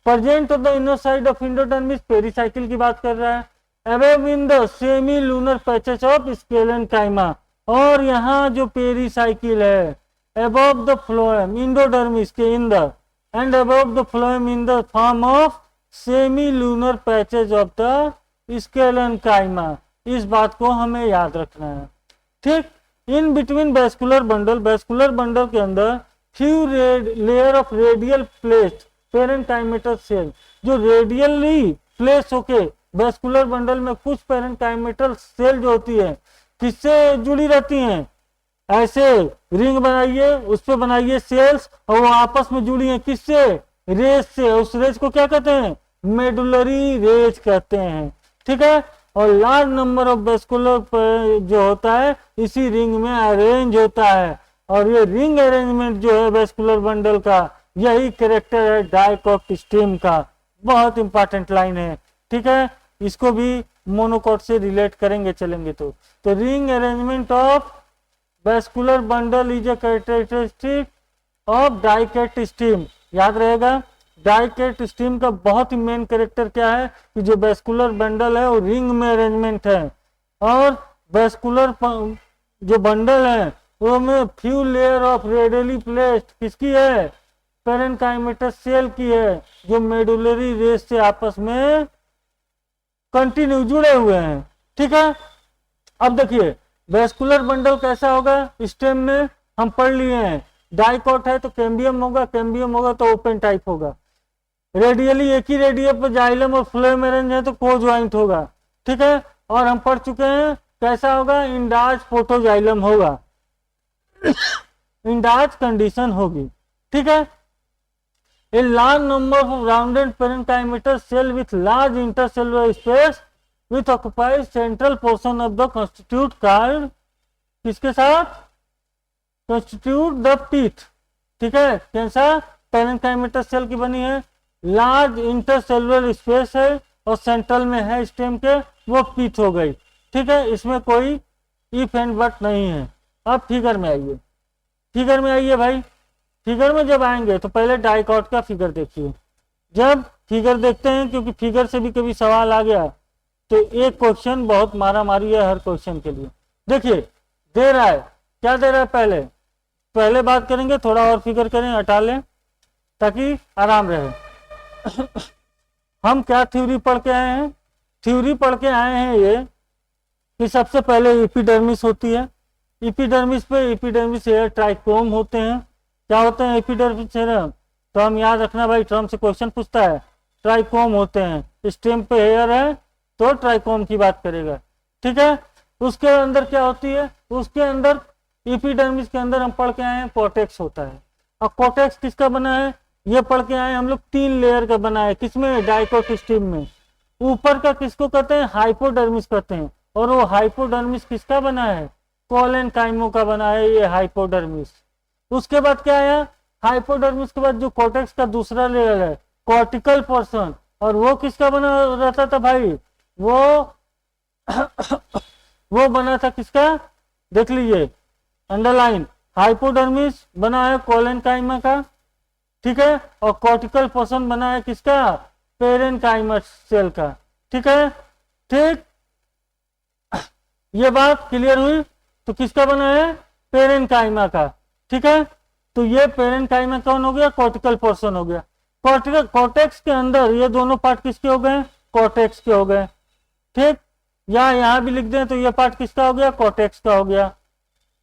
present of the inner side of endodermis, pericycle की बात कर रहा है। Above in the semilunar patches of sclerenchyma, और यहाँ जो पेरिसाइकिल है अबव द फ्लोएम इंडोडर्मिस के in the, and above the phloem in the form of semilunar patches of the sclerenchyma. इस बात को हमें याद रखना है, ठीक। In between vascular bundle, vascular bundle के अंदर few layer of radial placed parenchymatous cell, जो रेडियली प्लेस होके वेस्कुलर बंडल में कुछ पेरेन्काइमेटल सेल जो होती है किससे जुड़ी रहती हैं, ऐसे रिंग बनाइए, उस पर बनाइए सेल्स, और वो आपस में जुड़ी हैं किससे, रेज से। उस रेज को क्या कहते हैं, मेडुलरी रेज कहते हैं, ठीक है। और लार्ज नंबर ऑफ वेस्कुलर जो होता है इसी रिंग में अरेंज होता है, और ये रिंग अरेंजमेंट जो है वेस्कुलर बंडल का, यही कैरेक्टर है डाइकोट स्टेम का। बहुत इंपॉर्टेंट लाइन है, ठीक है। इसको भी मोनोकोट से रिलेट करेंगे चलेंगे तो ring arrangement of vascular bundle is a characteristic of dicot stem, याद रहेगा। डाइकोट स्टेम का बहुत ही मेन कैरेक्टर क्या है कि जो वेस्कुलर बंडल है वो रिंग में अरेंजमेंट है, और वेस्कुलर जो बंडल है वो में few layer of radially placed किसकी है, पेरेन्काइमेटस सेल की है, जो मेडुलरी रेज से आपस में कंटिन्यू जुड़े हुए हैं, ठीक है। अब देखिए वेस्कुलर बंडल कैसा होगा, स्टेम में हम पढ़ लिए हैं, डाइकोट है तो कैम्बियम होगा, कैम्बियम होगा तो ओपन टाइप होगा। रेडियली एक ही रेडियस पर जाइलम और फ्लोएम अरेंज है तो को ज्वाइंट होगा, ठीक है। और हम पढ़ चुके हैं कैसा होगा, इंडार्च फोटोजाइलम होगा, इंडार्च कंडीशन होगी, ठीक है। A large number of rounded parenchymatous cell with large intercellular space with occupies central portion of the constitute cord, किसके साथ, कॉन्स्टिट्यूट द टीथ। ठीक है, कैसा पेरेन्काइमेटर सेल की बनी है, लार्ज इंटरसेलुलर स्पेस है और सेंट्रल में है स्टेम के, वो पीथ हो गई। ठीक है, इसमें कोई इफ एंड बट नहीं है। अब फिगर में आइए, फिगर में आइए भाई। फिगर में जब आएंगे तो पहले डाइकॉट का फिगर देखिए। जब फिगर देखते हैं, क्योंकि फिगर से भी कभी सवाल आ गया तो एक क्वेश्चन बहुत मारा मारी है हर क्वेश्चन के लिए। देखिए दे रहा है, क्या दे रहा है, पहले बात करेंगे, थोड़ा और फिगर करें, हटा लें ताकि आराम रहे। हम क्या थ्योरी पढ़ के आए हैं, थ्योरी पढ़ के आए हैं ये कि सबसे पहले एपिडर्मिस होती है, एपिडर्मिस पे एपिडर्मिस हेयर ट्राइकोम होते हैं। क्या होते हैं एपिडर्मिस हेयर, तो हम याद रखना भाई, टर्म से क्वेश्चन पूछता है, ट्राइकोम होते हैं। स्टेम पे हेयर है तो ट्राइकोम की बात करेगा। ठीक है, उसके अंदर क्या होती है, उसके अंदर एपिडर्मिस के अंदर हम पढ़ के आए हैं कॉर्टेक्स होता है। और कॉर्टेक्स किसका बना है, ये पढ़ के आए हम लोग 3 लेयर का बना है, किसमें, डाइकोट स्टीम में। ऊपर का किसको कहते हैं, हाइपोडर्मिस कहते हैं, और वो हाइपोडर्मिस किसका बना है, कोलेनकाइमो का बना है ये हाइपोडर्मिस। उसके बाद क्या आया, हाइपोडर्मिस के बाद जो कॉर्टेक्स का दूसरा लेयर है, कॉर्टिकल पोर्शन, और वो किसका बना रहता था भाई, वो वो बना था किसका, देख लीजिए अंडरलाइन, हाइपोडर्मिस बना है कोलेनकाइमा का। ठीक है, और कॉर्टिकल पोर्शन बना है किसका, पेरेन्काइमा सेल का। ठीक है, ठीक, ये बात क्लियर हुई। तो किसका बना है, पेरेन्काइमा का। ठीक है, तो ये पेरेन्काइमा कौन हो गया, कॉर्टिकल पोर्शन हो गया। कॉर्टिकल कॉर्टेक्स के अंदर ये दोनों पार्ट किसके हो गए, कॉर्टेक्स के हो गए। ठीक, या यहाँ भी लिख दें तो ये पार्ट किसका हो गया, कॉर्टेक्स का हो गया।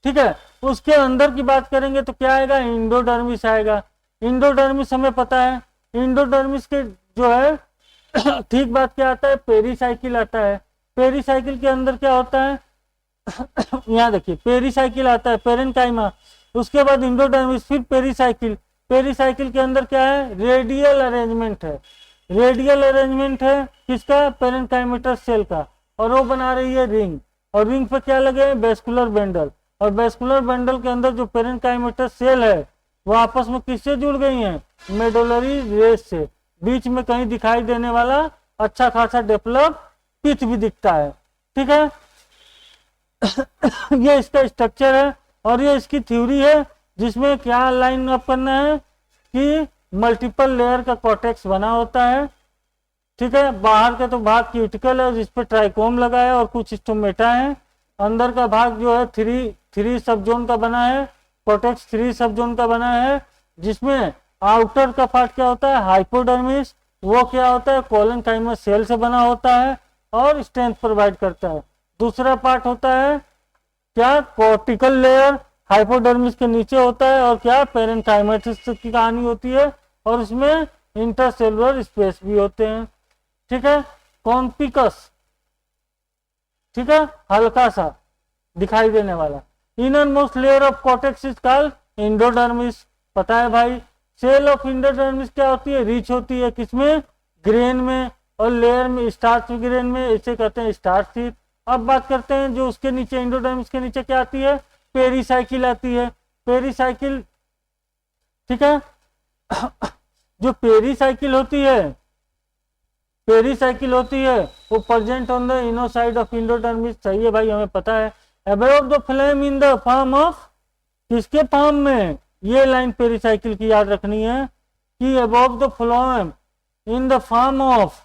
ठीक है, उसके अंदर की बात करेंगे तो क्या आएगा, इंडोडर्मिस आएगा। इंडोडर्मिस हमें पता है, इंडोडर्मिस के जो है ठीक बात क्या आता है, पेरीसाइकिल आता है। पेरीसाइकिल के अंदर क्या होता है यहाँ देखिए, पेरीसाइकिल आता है, पेरेन्काइमा, उसके बाद इंडोडर्मिस, फिर पेरीसाइकिल। पेरीसाइकिल के अंदर क्या है, रेडियल अरेंजमेंट है, रेडियल अरेंजमेंट है किसका, पेरेन्काइमेटर सेल का, और वो बना रही है रिंग, और रिंग पे क्या लगे हैं, वेस्कुलर बंडल, और वेस्कुलर बंडल के अंदर जो पेरेन्काइमेटर सेल है वो आपस में किससे जुड़ गई हैं, मेडुलरी रेस से। बीच में कहीं दिखाई देने वाला अच्छा खासा डेवलप पिथ भी दिखता है। ठीक है ये इसका स्ट्रक्चर है और ये इसकी थ्योरी है, जिसमें क्या लाइन अप करना है कि मल्टीपल लेयर का कॉर्टेक्स बना होता है। ठीक है, बाहर का तो भाग क्यूटिकल है जिस पे ट्राइकोम लगा है और कुछ स्टोमेटा है। अंदर का भाग जो है थ्री सब जोन का बना है, कॉर्टेक्स 3 सब जोन का बना है, जिसमें आउटर का पार्ट क्या होता है, हाइपोडर्मिस, वो क्या होता है, कोलेनकाइमस सेल से बना होता है और स्ट्रेंथ प्रोवाइड करता है। दूसरा पार्ट होता है क्या, कॉर्टिकल लेयर, हाइपोडर्मिस के नीचे होता है, और क्या, पेरेन्काइमेटिस की कहानी होती है, और उसमें इंटरसेलुलर स्पेस भी होते हैं। ठीक है, कॉम्पिकस, ठीक है, हल्का सा दिखाई देने वाला। Inner most layer of cortex is called endodermis, पता है भाई। सेल ऑफ इंडोडर्मिस क्या होती है, रिच होती है किसमें, ग्रेन में, और लेयर में स्टार्च ग्रेन में, इसे कहते हैं स्टार्च शीट। अब बात करते हैं जो उसके नीचे, इंडोडर्मिस के नीचे क्या आती है, पेरीसाइकिल आती है। पेरीसाइकिल, ठीक है जो पेरीसाइकिल होती है, पेरीसाइकिल होती है वो present on the inner side of endodermis. सही है भाई, हमें पता है। Above the flame in the form of, किसके फॉर्म में, ये लाइन पेरीसाइकिल की याद रखनी है कि above the phloem in the form of,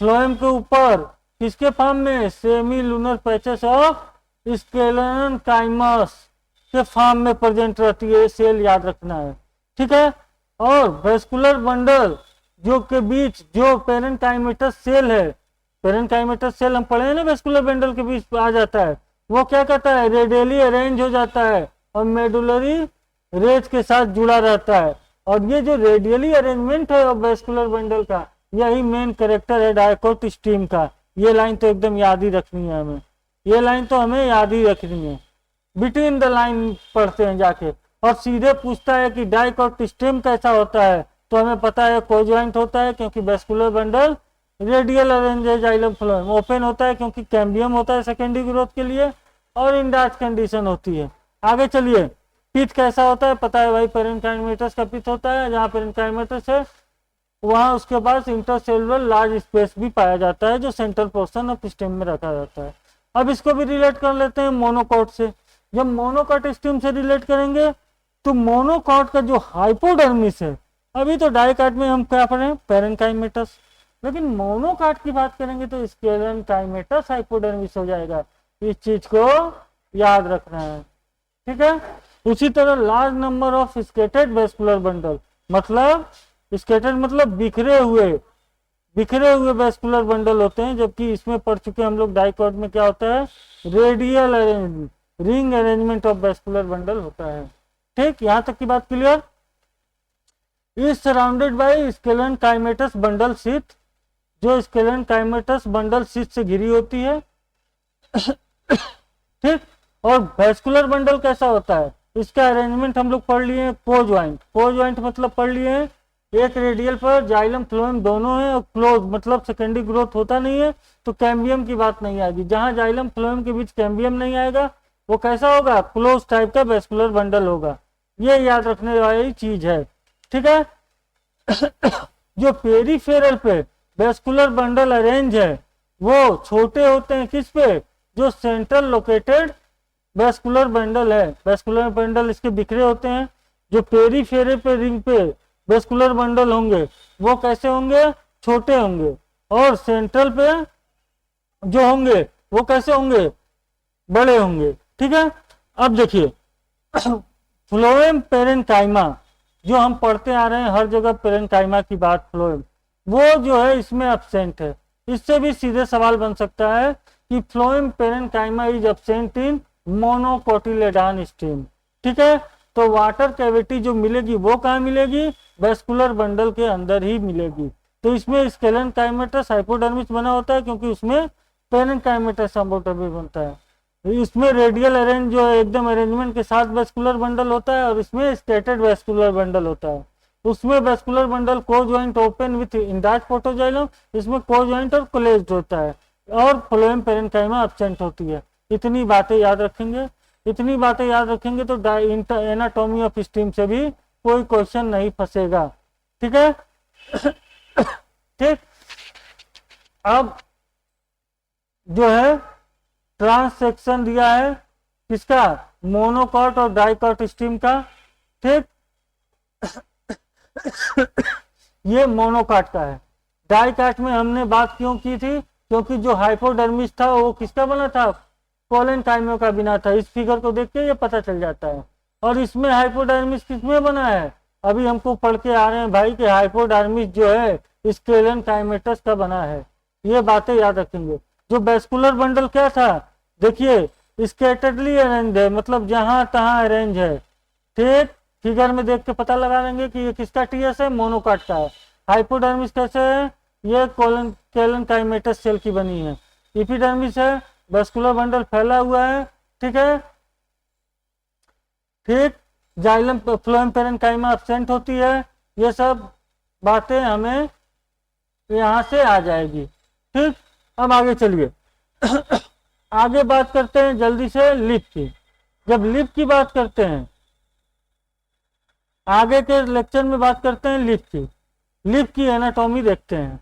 phloem के ऊपर किसके फॉर्म में, सेमी लूनर पैचेस ऑफ स्केलेनकाइमस के फॉर्म में प्रेजेंट रहती है, सेल याद रखना है। ठीक है, और वेस्कुलर बंडल जो के बीच जो पेरेन्काइमेटर सेल है, पेरेन्काइमेटर सेल हम पढ़े हैं ना, वेस्कुलर बंडल के बीच आ जाता है, वो क्या कहता है, रेडियली अरेंज हो जाता है और मेडुलरी रेज के साथ जुड़ा रहता है। और ये जो रेडियली अरेंजमेंट है वेस्कुलर बंडल का, यही मेन कैरेक्टर है डाइकोट स्टीम का। ये लाइन तो एकदम याद ही रखनी है हमें, ये लाइन तो हमें याद ही रखनी है। बिटवीन द लाइन पढ़ते हैं जाके, और सीधे पूछता है कि डाइकोट स्टीम कैसा होता है, तो हमें पता है कोजॉइंट होता है क्योंकि वेस्कुलर बंडल रेडियल अरेंज है जाइलम फ्लोएम, ओपन होता है क्योंकि कैम्बियम होता है सेकेंडरी ग्रोथ के लिए, और इंडार्च कंडीशन होती है। आगे चलिए, पिथ कैसा होता है पता है भाई, पेरेन्काइमेटस का पिथ होता है, जहाँ पेरेन्काइमेटस है वहाँ उसके पास इंटरसेलुलर लार्ज स्पेस भी पाया जाता है जो सेंट्रल पोर्शन ऑफ स्टेम में रखा जाता है। अब इसको भी रिलेट कर लेते हैं मोनोकॉट से। जब मोनोकॉट स्टेम से रिलेट करेंगे तो मोनोकॉट का जो हाइपोडर्मिस है, अभी तो डाइकाट में हम क्या पढ़े पेरेन्काइमेटस, लेकिन मोनोकॉट की बात करेंगे तो स्क्लेरेन्काइमेटस हाइपोडर्मिस हो जाएगा। इस चीज को याद रखना है, ठीक है। उसी तरह large number of scattered vascular bundle, मतलब स्केटर्ड मतलब बिखरे हुए वेस्कुलर बंडल होते हैं, जबकि इसमें पढ़ चुके हम लोग डाइकॉट में क्या होता है radial arrangement, ring arrangement of vascular bundle होता है। ठीक, यहां तक की बात clear. Is surrounded by sclerenchymatous bundle sheath, जो स्क्लेरेन्काइमेटस बंडल शीथ से घिरी होती है। ठीक, और वेस्कुलर बंडल कैसा होता है, इसका अरेंजमेंट हम लोग पढ़ लिए को ज्वाइंट मतलब पढ़ लिए हैं, एक रेडियल पर जाइलम फ्लोएम दोनों है, और क्लोज मतलब सेकेंडरी ग्रोथ होता नहीं है तो कैम्बियम की बात नहीं आएगी। जहां जाइलम फ्लोएम के बीच कैम्बियम नहीं आएगा वो कैसा होगा, क्लोज टाइप का वेस्कुलर बंडल होगा। ये याद रखने वाली चीज है, ठीक है। जो पेरीफेरल पे वेस्कुलर बंडल अरेंज है वो छोटे होते हैं किस पे, जो सेंट्रल लोकेटेड वेस्कुलर बंडल है, वेस्कुलर बंडल इसके बिखरे होते हैं। जो पेरीफेरे पे रिंग पे वेस्कुलर बंडल होंगे वो कैसे होंगे, छोटे होंगे, और सेंट्रल पे जो होंगे वो कैसे होंगे, बड़े होंगे, ठीक है। अब देखिए फ्लोएम पेरेन्काइमा जो हम पढ़ते आ रहे हैं हर जगह पेरेन्काइमा की बात, फ्लोएम वो जो है इसमें एब्सेंट है। इससे भी सीधे सवाल बन सकता है कि phloem parenchyma is absent in monocotyledon stem, ठीक है। तो वाटर कैविटी जो मिलेगी वो कहाँ मिलेगी, वेस्कुलर बंडल के अंदर ही मिलेगी। तो इसमें स्क्लेरेन्काइमेटस हाइपोडर्मिस बना होता है क्योंकि उसमें पेरेन्काइमेटस हाइपोडर्मिस बनता है। इसमें रेडियल अरेंज जो है एकदम अरेंजमेंट के साथ वेस्कुलर बंडल होता है, और इसमें स्टेटेड वेस्कुलर बंडल होता है। उसमें वेस्कुलर बंडल को joint open with endarch protoxylem, इसमें को ज्वाइंट और क्लोज्ड होता है, और फ्लोएम पेरेन्काइमा एब्सेंट होती है। इतनी बातें याद रखेंगे, इतनी बातें याद रखेंगे तो एनाटॉमी ऑफ स्टीम से भी कोई क्वेश्चन नहीं फंसेगा, ठीक है। ठीक, अब जो है ट्रांसेक्शन दिया है किसका, मोनोकॉट और डाइकॉट स्टीम का, ठीक। ये मोनोकॉट का है। डाइकॉट में हमने बात क्यों की थी, क्योंकि जो हाइपोडर्मिस था वो किसका बना था, कोलेनकाइमा का बिना था। इस फिगर को देख के ये पता चल जाता है। और इसमें हाइपोडर्मिस किसमें बना है, अभी हमको पढ़ के आ रहे हैं भाई कि हाइपोडर्मिस जो है स्क्लेरेन्काइमेटस का बना है। ये बातें याद रखेंगे। जो वेस्कुलर बंडल क्या था, देखिए स्कैटर्डली अरेंज है, मतलब जहां तहां अरेंज है, ठीक। फिगर में देख के पता लगा लेंगे कि ये किसका टीएस है, मोनोकॉट का है। हाइपोडर्मिस कैसे है, ये कोलेनकाइमेटस सेल की बनी है। एपिडर्मिस है, वेस्कुलर बंडल फैला हुआ है, ठीक है, ठीक। जाइलम फ्लोएम पेरेन्काइमा एब्सेंट होती है। ये सब बातें हमें यहाँ से आ जाएगी, ठीक। अब आगे चलिए। आगे बात करते हैं जल्दी से लिप की। जब लिप की बात करते हैं, आगे के लेक्चर में बात करते हैं लिप की। लिप की एनाटॉमी देखते हैं।